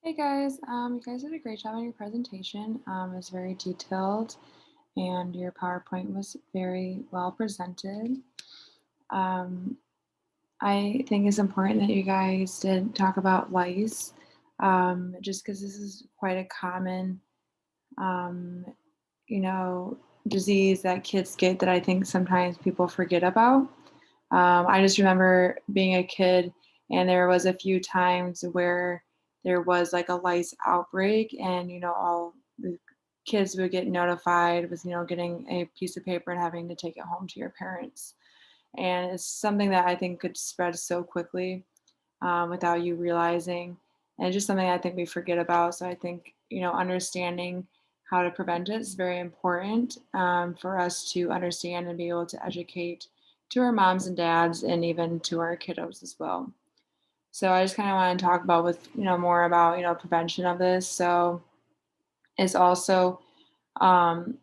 Hey guys, you guys did a great job on your presentation. It was very detailed and your PowerPoint was very well presented. Um, I think it's important that you guys did talk about lice, just because this is quite a common, um, you know, disease that kids get that I think sometimes people forget about. I just remember being a kid, and there was a few times where there was like a lice outbreak, and all the kids would get notified with getting a piece of paper and having to take it home to your parents. And it's something that I think could spread so quickly without you realizing, and it's just something I think we forget about. So I think understanding how to prevent it is very important for us to understand and be able to educate to our moms and dads and even to our kiddos as well. So I just kind of want to talk about with more about prevention of this. So it's also um,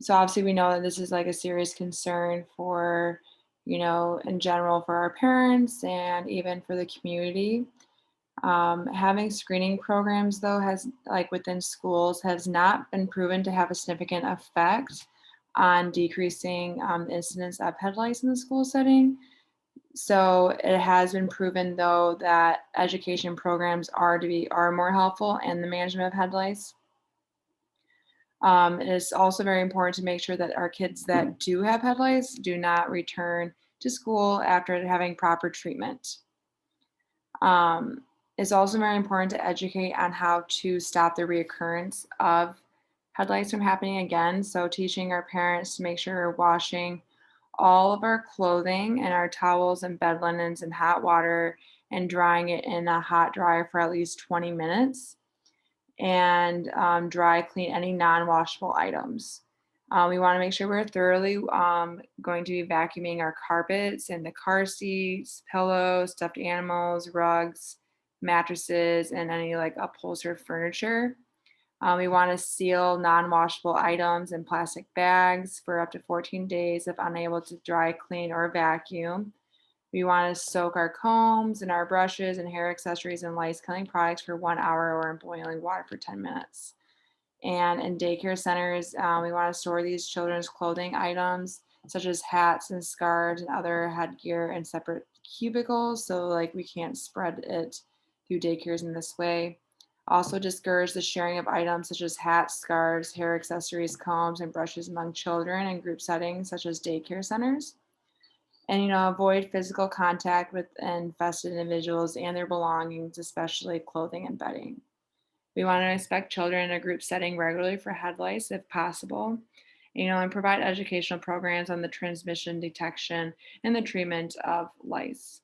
so obviously we know that this is like a serious concern for in general for our parents and even for the community. Having screening programs, though, has like within schools, has not been proven to have a significant effect on decreasing incidence of head lice in the school setting. So it has been proven, though, that education programs are more helpful in the management of head lice. It is also very important to make sure that our kids that do have head lice do not return to school after having proper treatment. Um, it's also very important to educate on how to stop the reoccurrence of head lice from happening again. So, teaching our parents to make sure we're washing all of our clothing and our towels and bed linens in hot water and drying it in a hot dryer for at least 20 minutes and dry clean any non-washable items. We want to make sure we're thoroughly going to be vacuuming our carpets and the car seats, pillows, stuffed animals, rugs, mattresses, and any like upholstered furniture. We want to seal non-washable items in plastic bags for up to 14 days if unable to dry clean or vacuum. We want to soak our combs and our brushes and hair accessories in lice killing products for 1 hour or in boiling water for 10 minutes. And in daycare centers, we want to store these children's clothing items, such as hats and scarves and other headgear, in separate cubicles. So, like, we can't spread it through daycares in this way. Also, discourage the sharing of items such as hats, scarves, hair accessories, combs, and brushes among children in group settings, such as daycare centers. And avoid physical contact with infested individuals and their belongings, especially clothing and bedding. We want to inspect children in a group setting regularly for head lice if possible, and provide educational programs on the transmission detection and the treatment of lice.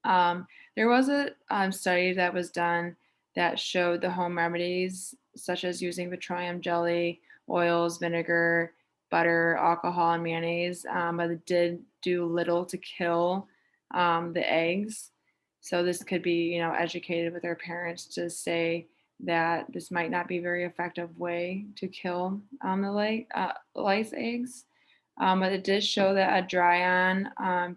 There was a study that was done that showed the home remedies, such as using petroleum jelly, oils, vinegar, butter, alcohol, and mayonnaise, but it did do little to kill the eggs. So this could be, educated with our parents to say that this might not be a very effective way to kill the lice eggs. But it did show that a dry-on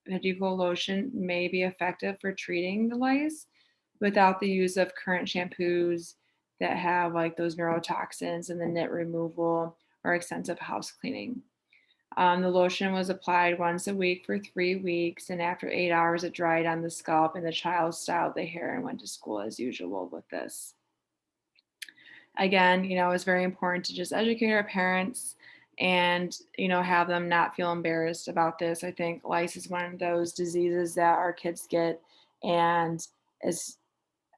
Medical lotion may be effective for treating the lice without the use of current shampoos that have like those neurotoxins and the nit removal or extensive house cleaning. The lotion was applied once a week for 3 weeks, and after 8 hours, it dried on the scalp, and the child styled the hair and went to school as usual with this. Again, it's very important to just educate our parents and, have them not feel embarrassed about this. I think lice is one of those diseases that our kids get and is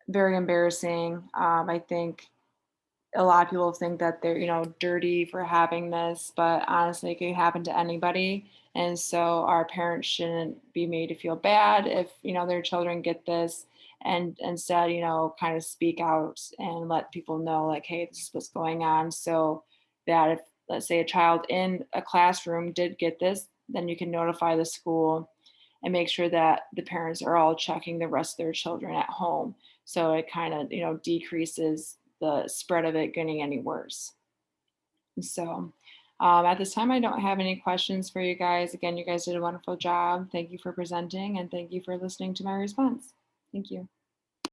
very embarrassing. I think a lot of people think that they're, dirty for having this, but honestly, it can happen to anybody. And so our parents shouldn't be made to feel bad if, their children get this and instead, kind of speak out and let people know like, hey, this is what's going on. So that if, let's say, a child in a classroom did get this, then you can notify the school and make sure that the parents are all checking the rest of their children at home. So it kind of, decreases the spread of it getting any worse. So at this time, I don't have any questions for you guys. Again, you guys did a wonderful job. Thank you for presenting and thank you for listening to my response. Thank you.